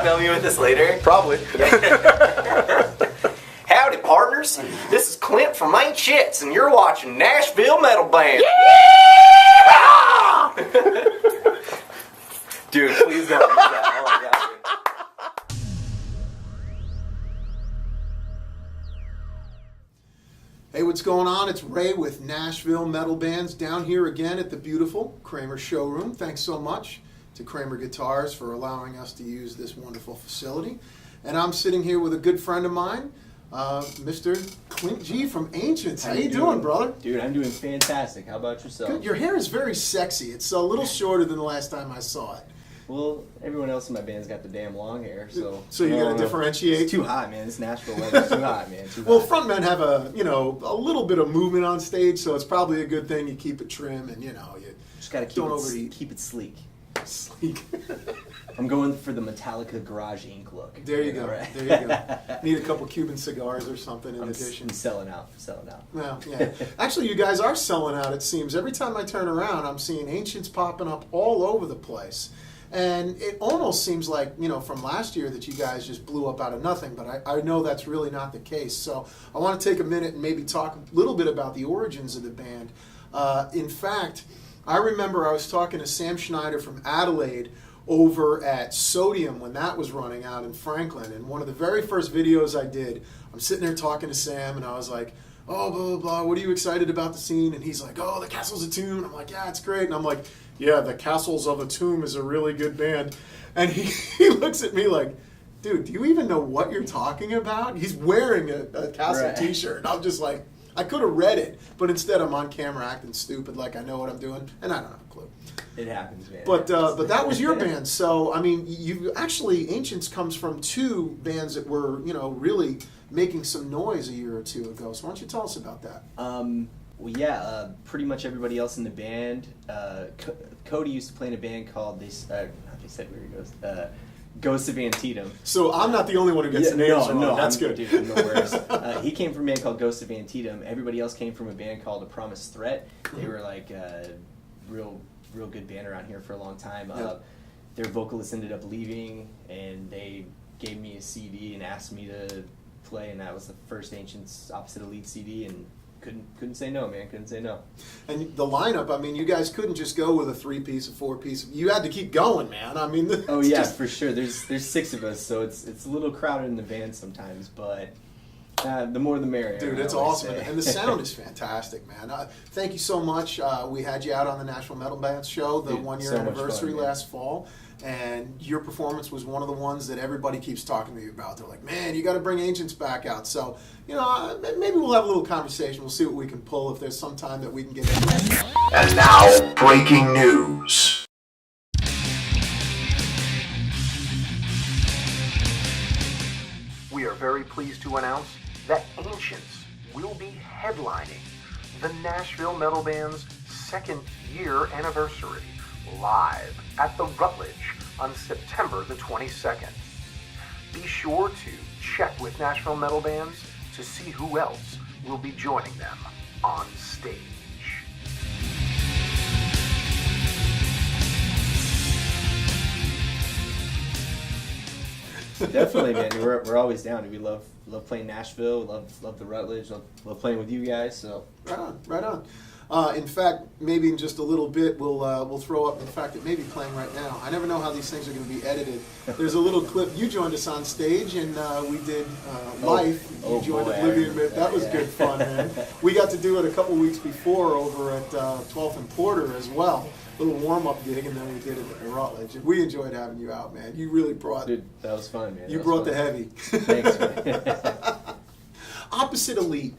email me with this later? Probably. Howdy, partners. This is Clint from Ain't Shits, and you're watching Nashville Metal Band. Yeah! Dude, please don't use that. Oh my god. Hey, what's going on? It's Ray with Nashville Metal Bands down here again at the beautiful Kramer showroom. Thanks so much to Kramer Guitars for allowing us to use this wonderful facility. And I'm sitting here with a good friend of mine, Mr. Clint Gee from Ancients. How you doing, brother? Dude, I'm doing fantastic. How about yourself? Good. Your hair is very sexy. It's a little shorter than the last time I saw it. Well, everyone else in my band's got the damn long hair, so... So you gotta differentiate? It's too hot, man. This Nashville weather's too hot, man. Too Well, hot. frontmen have a little bit of movement on stage, so it's probably a good thing you keep it trim and, you Just gotta keep it sleek. Sleek. I'm going for the Metallica Garage Ink look. There you go. Right? There you go. Need a couple Cuban cigars or something in addition. I'm selling out. Well, yeah. Actually, you guys are selling out, it seems. Every time I turn around, I'm seeing Ancients popping up all over the place. And it almost seems like, from last year that you guys just blew up out of nothing, but I know that's really not the case. So I want to take a minute and maybe talk a little bit about the origins of the band. In fact, I remember I was talking to Sam Schneider from Adelaide over at Sodium when that was running out in Franklin. And one of the very first videos I did, I'm sitting there talking to Sam, and I was like, oh, blah, blah, blah, what are you excited about the scene? And he's like, oh, the Castles of Tomb. I'm like, yeah, it's great. And I'm like, yeah, the Castles of a Tomb is a really good band. And he looks at me like, dude, do you even know what you're talking about? He's wearing a Castle t-shirt. And I'm just like, I could have read it, but instead I'm on camera acting stupid like I know what I'm doing, and I don't have a clue. It happens, man. But that was your band. So, I mean, you actually, Ancients comes from two bands that were, really making some noise a year or two ago. So why don't you tell us about that? Well, yeah, pretty much everybody else in the band. Cody used to play in a band called Ghosts of Antietam. So I'm not the only one who gets the names wrong. No, that's good. Dude, no worries. He came from a band called Ghosts of Antietam. Everybody else came from a band called A Promised Threat. They were like a real good band around here for a long time. Their vocalist ended up leaving, and they gave me a CD and asked me to play, and that was the first Ancients Opposite Elite CD, and couldn't say no, man. Couldn't say no. And the lineup, I mean, you guys couldn't just go with a 3-piece, a 4-piece. You had to keep going, man. I mean, oh yeah, for sure. There's 6 of us, so it's a little crowded in the band sometimes, but the more the merrier. Dude, it's awesome, and the sound is fantastic, man. Thank you so much. We had you out on the Nashville Metal Bands show, the 1-year anniversary last fall. And your performance was one of the ones that everybody keeps talking to me about. They're like, man, you got to bring Ancients back out. So, maybe we'll have a little conversation. We'll see what we can pull if there's some time that we can get in. And now, breaking news. We are very pleased to announce that Ancients will be headlining the Nashville Metal Band's 2nd year anniversary live at the Rutledge on September the 22nd. Be sure to check with Nashville Metal Bands to see who else will be joining them on stage. Definitely, man. We're always down. We love playing Nashville. Love the Rutledge. Love playing with you guys. So Right on. In fact, maybe in just a little bit, we'll throw up the fact that maybe playing right now. I never know how these things are going to be edited. There's a little clip. You joined us on stage, and we did Life. You joined Oblivion. That was good fun, man. We got to do it a couple weeks before over at 12th and Porter as well. A little warm-up gig, and then we did it at the Rutledge. We enjoyed having you out, man. You really brought... Dude, that was fun, man. You brought the heavy. Thanks, man. Opposite Elite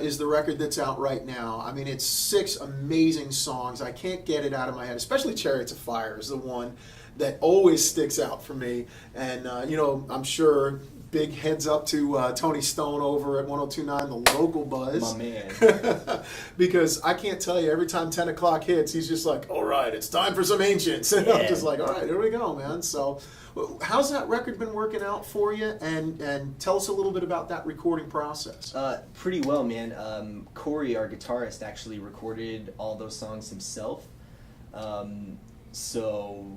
is the record that's out right now. I mean, it's 6 amazing songs. I can't get it out of my head, especially Chariots of Fire is the one that always sticks out for me. And, I'm sure big heads up to Tony Stone over at 102.9, the local buzz. My man. Because I can't tell you, every time 10 o'clock hits, he's just like, all right, it's time for some Ancients. And I'm just like, all right, here we go, man. So how's that record been working out for you? And tell us a little bit about that recording process. Pretty well, man. Corey, our guitarist, actually recorded all those songs himself. So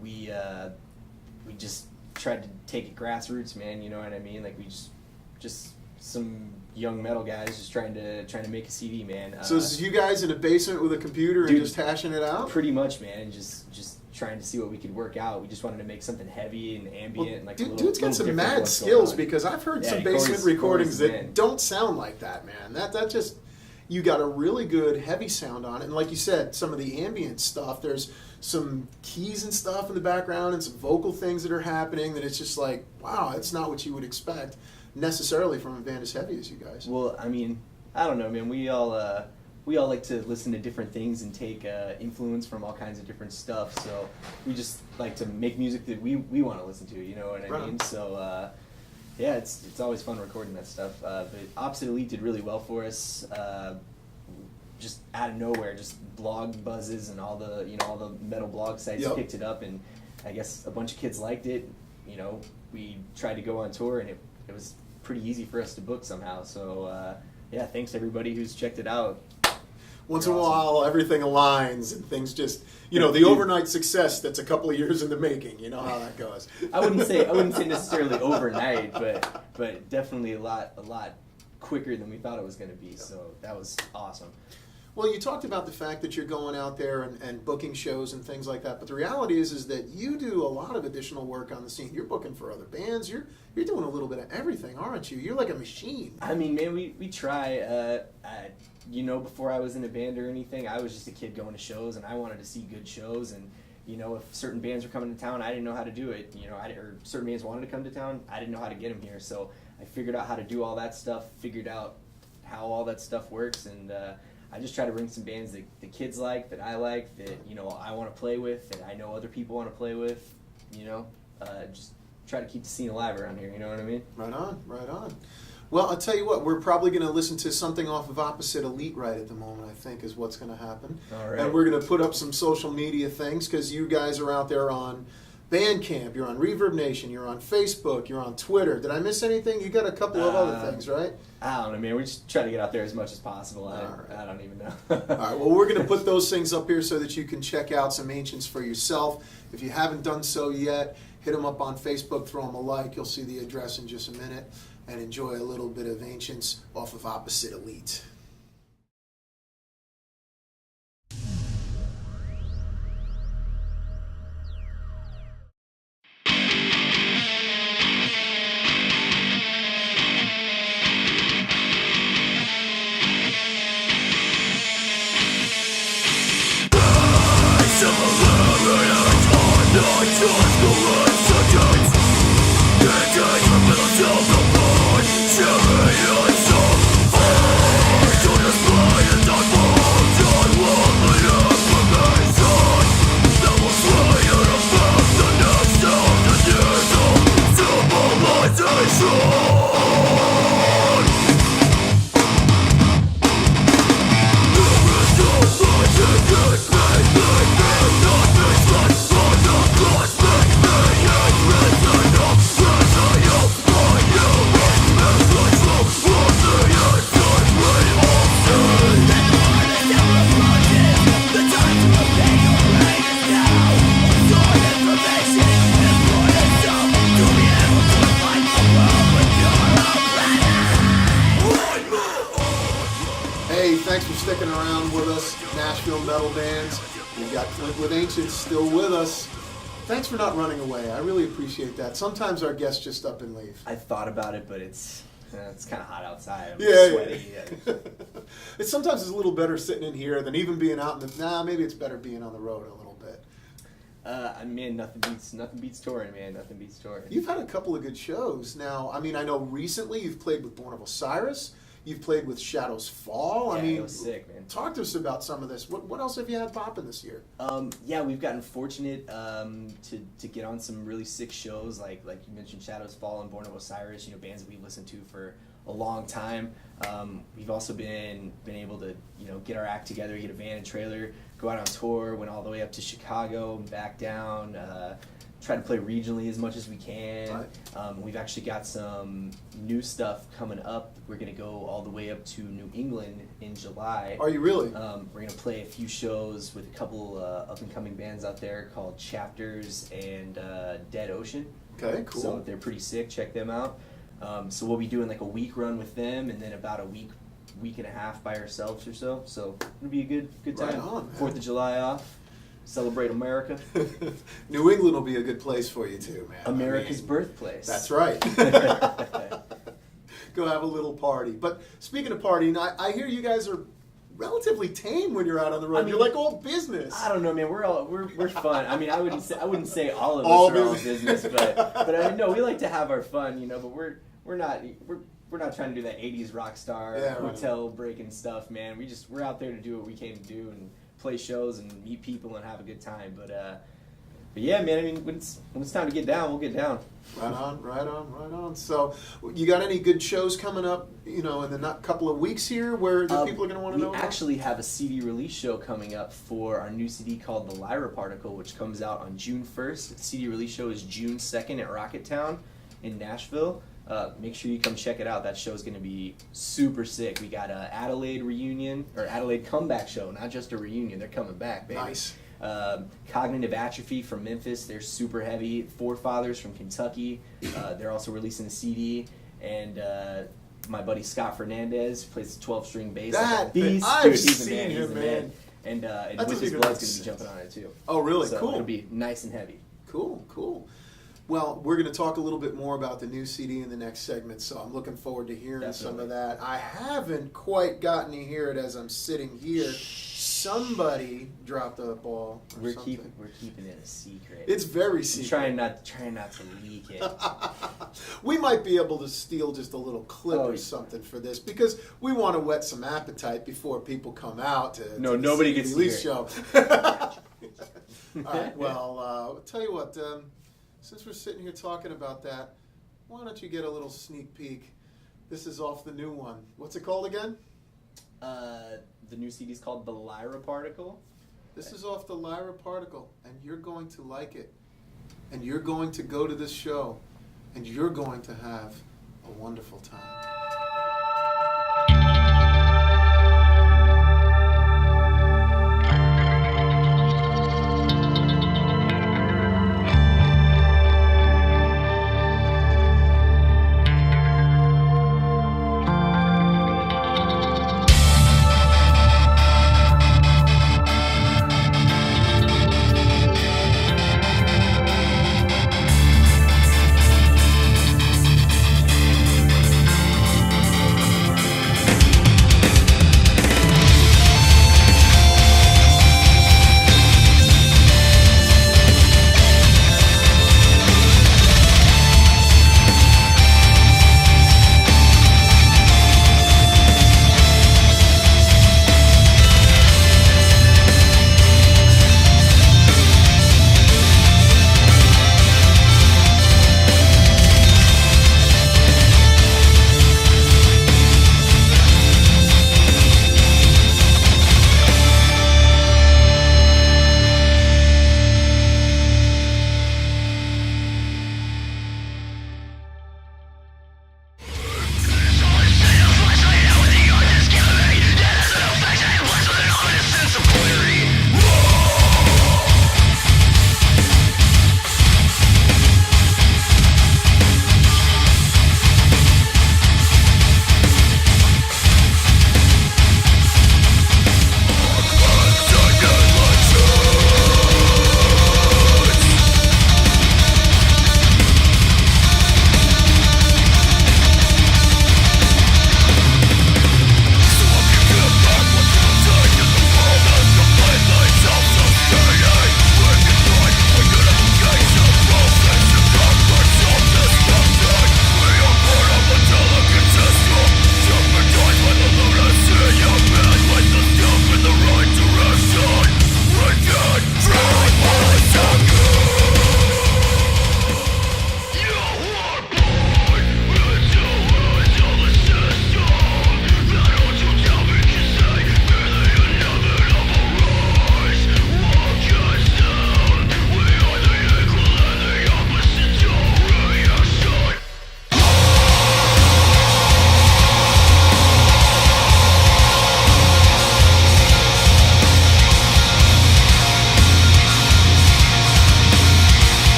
we just tried to take it grassroots, man. You know what I mean? Like we just some young metal guys just trying to make a CD, man. So is you guys in a basement with a computer and just hashing it out? Pretty much, man. And just trying to see what we could work out. We just wanted to make something heavy and ambient. And like dude's got some mad skills, because I've heard some basement recordings that don't sound like that, man. That just, you got a really good heavy sound on it. And like you said, some of the ambient stuff, there's some keys and stuff in the background and some vocal things that are happening that it's just like, wow, it's not what you would expect necessarily from a band as heavy as you guys. Well, I mean, I don't know, man. We all like to listen to different things and take influence from all kinds of different stuff. So we just like to make music that we want to listen to. You know what I mean? So yeah, it's always fun recording that stuff. But Opposite Elite did really well for us. Just out of nowhere, just blog buzzes and all the metal blog sites picked it up, and I guess a bunch of kids liked it. You know, we tried to go on tour, and it was pretty easy for us to book somehow. So yeah, thanks to everybody who's checked it out. Once in a while, everything aligns and things just, the overnight success that's a couple of years in the making. You know how that goes. I wouldn't say necessarily overnight, but definitely a lot quicker than we thought it was going to be. So that was awesome. Well, you talked about the fact that you're going out there and booking shows and things like that, but the reality is that you do a lot of additional work on the scene. You're booking for other bands. You're doing a little bit of everything, aren't you? You're like a machine. I mean, man, we try. Before I was in a band or anything, I was just a kid going to shows, and I wanted to see good shows. And if certain bands were coming to town, I didn't know how to do it. Or certain bands wanted to come to town, I didn't know how to get them here. So I figured out how to do all that stuff. Figured out how all that stuff works, and I just try to bring some bands that the kids like, that I like, that I want to play with, and I know other people want to play with. Just try to keep the scene alive around here. You know what I mean? Right on, right on. Well, I'll tell you what, we're probably going to listen to something off of Opposite Elite right at the moment, I think, is what's going to happen. All right. And we're going to put up some social media things, because you guys are out there on Bandcamp, you're on Reverb Nation, you're on Facebook, you're on Twitter. Did I miss anything? You got a couple of other things, right? I don't know, man. We just try to get out there as much as possible. I don't even know. All right, well, we're going to put those things up here so that you can check out some Ancients for yourself. If you haven't done so yet, hit them up on Facebook, throw them a like. You'll see the address in just a minute, and enjoy a little bit of Ancients off of Opposite Elite. Thanks for sticking around with us, Nashville metal bands. We've got Clint with Ancients still with us. Thanks for not running away. I really appreciate that. Sometimes our guests just up and leave. I thought about it, but it's kind of hot outside. I'm sweaty. Yeah. It's sometimes it's a little better sitting in here than even being out in the. Maybe it's better being on the road a little bit. I mean, nothing beats touring, man. Nothing beats touring. You've had a couple of good shows. Now, I mean, I know recently you've played with Born of Osiris. You've played with Shadows Fall. Yeah, I mean, it was sick, man. Talk to us about some of this. What else have you had popping this year? Yeah, we've gotten fortunate to get on some really sick shows, like you mentioned, Shadows Fall and Born of Osiris. Bands that we've listened to for a long time. We've also been able to get our act together, get a van and trailer, go out on tour, went all the way up to Chicago and back down. Try to play regionally as much as we can. Right. We've actually got some new stuff coming up. We're going to go all the way up to New England in July. Are you really? We're going to play a few shows with a couple up-and-coming bands out there called Chapters and Dead Ocean. Okay, cool. So they're pretty sick. Check them out. So we'll be doing like a week run with them, and then about a week and a half by ourselves or so. So it'll be a good time. Right on, man. 4th of July off. Celebrate America. New England will be a good place for you too, man. America's birthplace. That's right. Go have a little party. But speaking of partying, I hear you guys are relatively tame when you're out on the road. I mean, you're like all business. I don't know, man. We're fun. I mean, I wouldn't say all of us All are all business. business, but I mean, no, we like to have our fun, you know. But we're not trying to do that '80s rock star hotel breaking stuff, man. We're out there to do what we came to do and play shows and meet people and have a good time. But yeah, man. I mean, when it's time to get down, we'll get down. Right on. So, you got any good shows coming up, in the next couple of weeks here where the people are going to want to know We about? actually have a CD release show coming up for our new CD called The Lyra Particle, which comes out on June 1st. The CD release show is June 2nd at Rocketown in Nashville. Make sure you come check it out. That show is going to be super sick. We got a Adelaide reunion, or Adelaide comeback show, not just a reunion. They're coming back, baby. Nice. Cognitive Atrophy from Memphis, they're super heavy. Forefathers from Kentucky, they're also releasing a CD. And my buddy Scott Fernandez plays 12-string bass. That Beast. I've Dude, he's the seen man. He's him, the man. man. And That's With a His good Blood's going to be sense. jumping on it too. Oh, really? So Cool. it'll be nice and heavy. Cool. Well, we're going to talk a little bit more about the new CD in the next segment, so I'm looking forward to hearing some of that. I haven't quite gotten to hear it as I'm sitting here. Somebody dropped a ball. Or We're something. keeping it a secret. It's very secret. Trying not to leak it. We might be able to steal just a little clip Oh, or yeah. something for this because we want to whet some appetite before people come out to No, the nobody CD gets to release hear show. All right. Well, I'll tell you what. Since we're sitting here talking about that, why don't you get a little sneak peek? This is off the new one. What's it called again? The new CD is called The Lyra Particle. This is off the Lyra Particle, and you're going to like it. And you're going to go to this show, and you're going to have a wonderful time.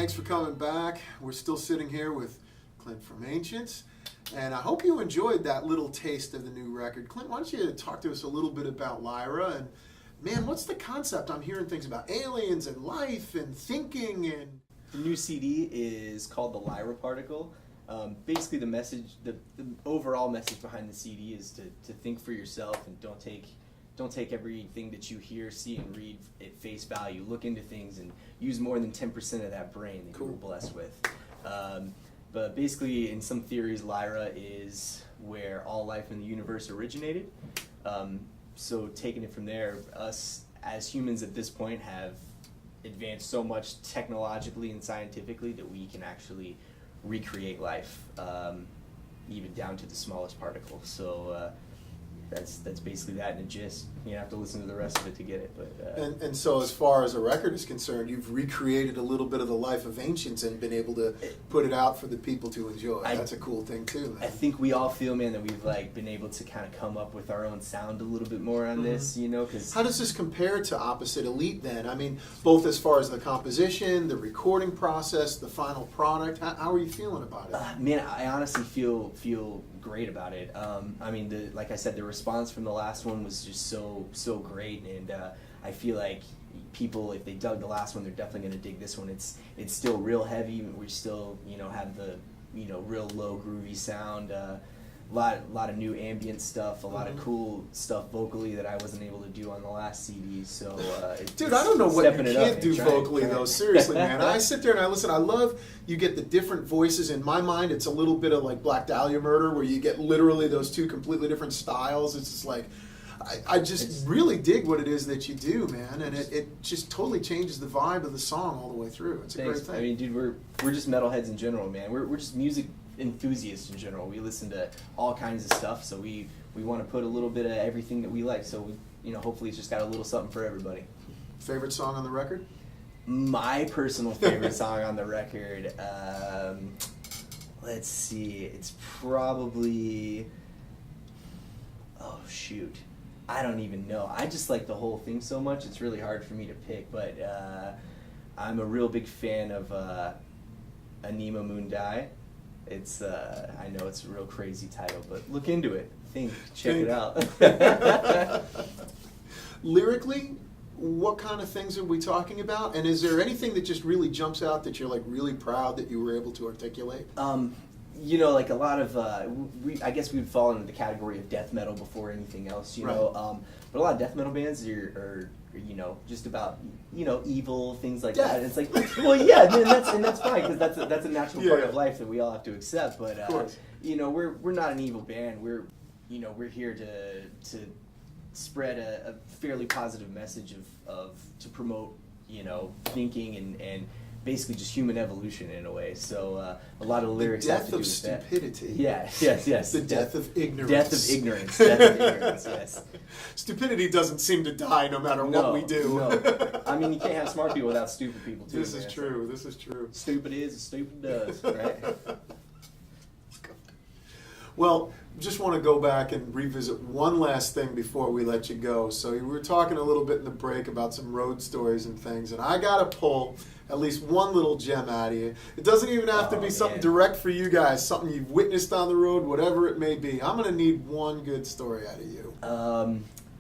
thanks for coming back. We're still sitting here with Clint from Ancients, and I hope you enjoyed that little taste of the new record. Clint, why don't you talk to us a little bit about Lyra, and man, what's the concept? I'm hearing things about aliens and life and thinking and... The new CD is called the Lyra Particle. Basically, the message, the overall message behind the CD is to think for yourself and don't take everything that you hear, see, and read at face value. Look into things and use more than 10% of that brain that you were blessed with. But basically, in some theories, Lyra is where all life in the universe originated. So taking it from there, us as humans at this point have advanced so much technologically and scientifically that we can actually recreate life, even down to the smallest particle. So that's basically that in a gist. You have to listen to the rest of it to get it. But and so as far as a record is concerned, you've recreated a little bit of the life of Ancients and been able to put it out for the people to enjoy. That's a cool thing too, man. I think we all feel, man, that we've been able to kind of come up with our own sound a little bit more on this, you know, because... How does this compare to Opposite Elite then? I mean, both as far as the composition, the recording process, the final product, how are you feeling about it? Man, I honestly feel great about it. I mean, like I said, the response from the last one was just so great, and I feel like people, if they dug the last one, they're definitely going to dig this one. It's still real heavy. We still have the real low groovy sound. Lot of new ambient stuff, a lot of cool stuff vocally that I wasn't able to do on the last CD. So, dude, I don't know what you can't do vocally though. Seriously, man. I sit there and I listen. I love you get the different voices. In my mind, it's a little bit of like Black Dahlia Murder, where you get literally those two completely different styles. It's just like I just really dig what it is that you do, man, and it just totally changes the vibe of the song all the way through. It's a great thing. I mean, dude, we're just metalheads in general, man. We're just music enthusiasts in general. We listen to all kinds of stuff, so we want to put a little bit of everything that we like. So we, hopefully it's just got a little something for everybody. Favorite song on the record? My personal favorite song on the record, let's see, it's probably, oh shoot, I don't even know. I just like the whole thing so much, it's really hard for me to pick, but I'm a real big fan of Anima Mundi. It's I know it's a real crazy title, but look into it. Check it out. Lyrically, what kind of things are we talking about? And is there anything that just really jumps out that you're like really proud that you were able to articulate? Like a lot of I guess we would fall into the category of death metal before anything else, know. But a lot of death metal bands are just about evil things like that. And it's like, well, yeah, and that's fine because that's a natural part of life that we all have to accept. But we're not an evil band. We're here to spread a fairly positive message of to promote thinking and basically just human evolution in a way. So a lot of the lyrics have to do with that. The death of stupidity. Yes. The death of ignorance. Death of ignorance. Death of ignorance. Yes. Stupidity doesn't seem to die no matter what we do. No. I mean, you can't have smart people without stupid people too. This is true. Stupid is as stupid does, right? Well, just want to go back and revisit one last thing before we let you go. So we were talking a little bit in the break about some road stories and things, and I got to pull at least one little gem out of you. It doesn't even have to be something direct for you guys, something you've witnessed on the road, whatever it may be. I'm going to need one good story out of you.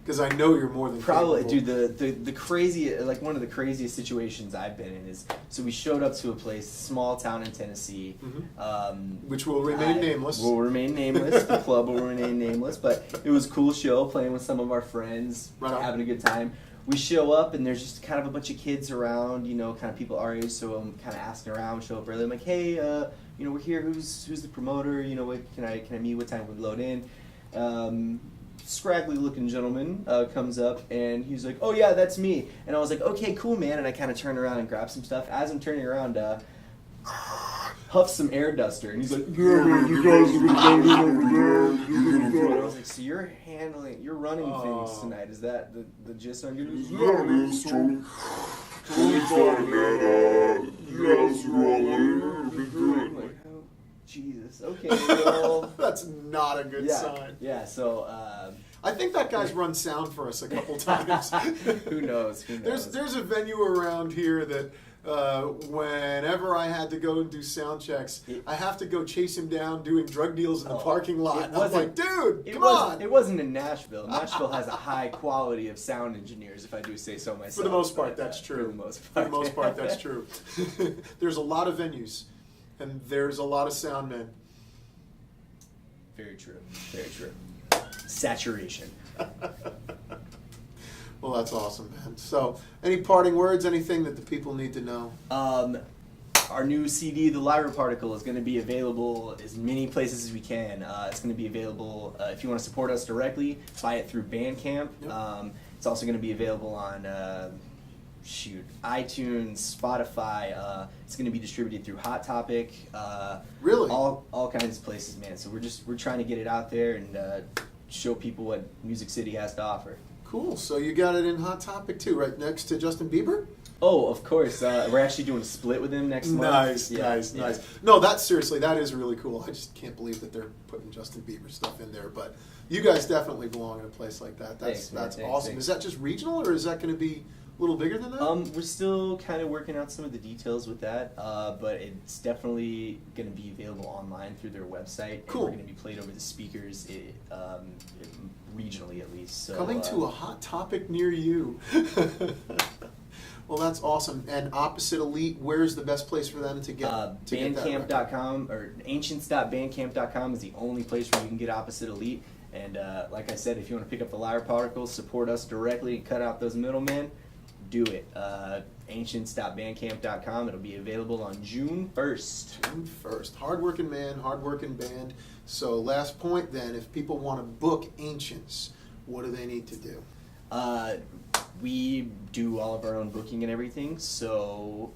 Because I know you're more than probably, capable. Dude, the crazy, like one of the craziest situations I've been in is, so we showed up to a place, small town in Tennessee. Which will remain nameless. Will remain nameless. The club will remain nameless. But it was a cool show, playing with some of our friends, having a good time. We show up and there's just kind of a bunch of kids around, kind of people our age. So I'm kind of asking around. Show up early. I'm like, hey, we're here. Who's the promoter? Can I meet? What time we load in? Scraggly looking gentleman comes up and he's like, oh yeah, that's me. And I was like, okay, cool, man. And I kind of turn around and grab some stuff. As I'm turning around, huffs some air duster, and he's like, yeah, man, you guys are going over there. And I was like, so you're running things tonight? Is that the gist on you? Yeah, man, it's totally fine, man. You guys are all in. It'll be good. I'm like, oh, Jesus. Okay, well. That's not a good sign. Yeah, so. I think that guy's run sound for us a couple times. Who knows? There's a venue around here that whenever I had to go and do sound checks, I have to go chase him down doing drug deals in the parking lot. I was like, dude, come on. It wasn't in Nashville. Nashville has a high quality of sound engineers, if I do say so myself. For the most part, that's true. For the most part. For the most part, that's true. There's a lot of venues, and there's a lot of sound men. Very true. Very true. Saturation. Well, that's awesome, man. So, any parting words, anything that the people need to know? Our new CD, The Lyra Particle, is going to be available as many places as we can. It's going to be available, if you want to support us directly, buy it through Bandcamp. Yep. It's also going to be available on iTunes, Spotify. It's going to be distributed through Hot Topic. Really? All kinds of places, man. So we're trying to get it out there and show people what Music City has to offer. Cool. So you got it in Hot Topic too, right next to Justin Bieber? Oh, of course. We're actually doing a split with him next month. Nice. No, that is really cool. I just can't believe that they're putting Justin Bieber stuff in there. But you guys definitely belong in a place like that. That's awesome. Thanks. Is that just regional, or is that going to be a little bigger than that? We're still kind of working out some of the details with that, but it's definitely going to be available online through their website. Cool. And we're going to be played over the speakers, regionally at least. So, coming to a Hot Topic near you. Well, that's awesome. And Opposite Elite, where's the best place for them to get Bandcamp.com or ancients.bandcamp.com is the only place where you can get Opposite Elite. And like I said, if you want to pick up the Lyra Particle, support us directly and cut out those middlemen, do it. Ancients.bandcamp.com. It'll be available on June 1st. June 1st. Hardworking man, hardworking band. So last point then, if people want to book Ancients, what do they need to do? We do all of our own booking and everything, so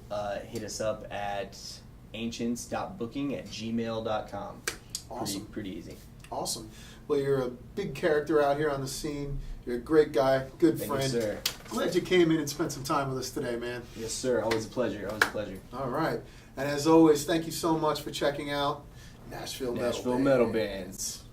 hit us up at ancients.booking@gmail.com. Awesome. Pretty easy. Awesome. Well, you're a big character out here on the scene. You're a great guy, good friend. Thank you, sir. Glad you came in and spent some time with us today, man. Yes, sir. Always a pleasure. All right. And as always, thank you so much for checking out Nashville Metal Bands.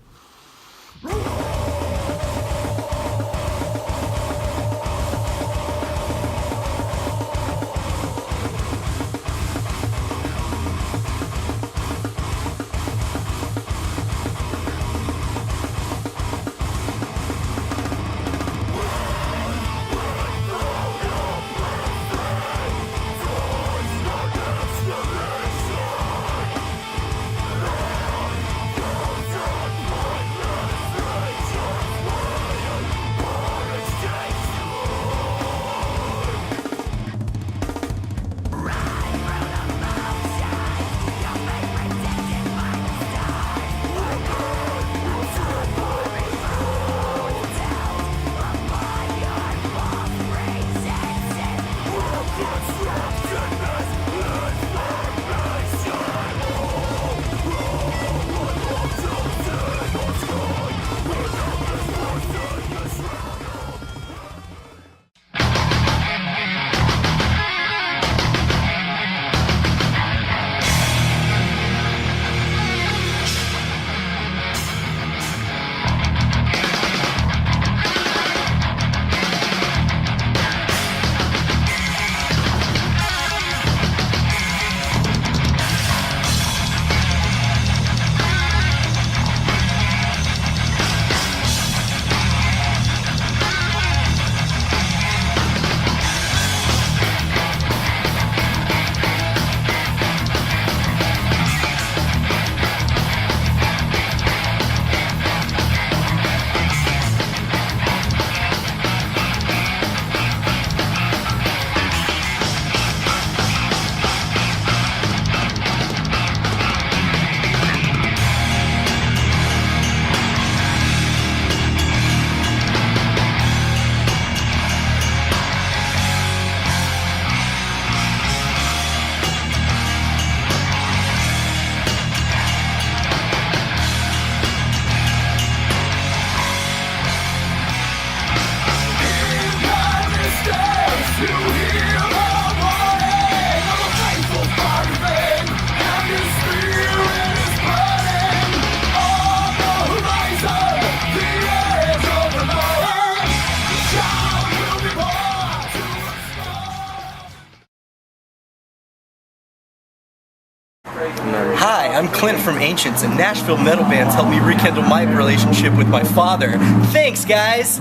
Hi, I'm Clint from Ancients, and Nashville metal bands helped me rekindle my relationship with my father. Thanks, guys!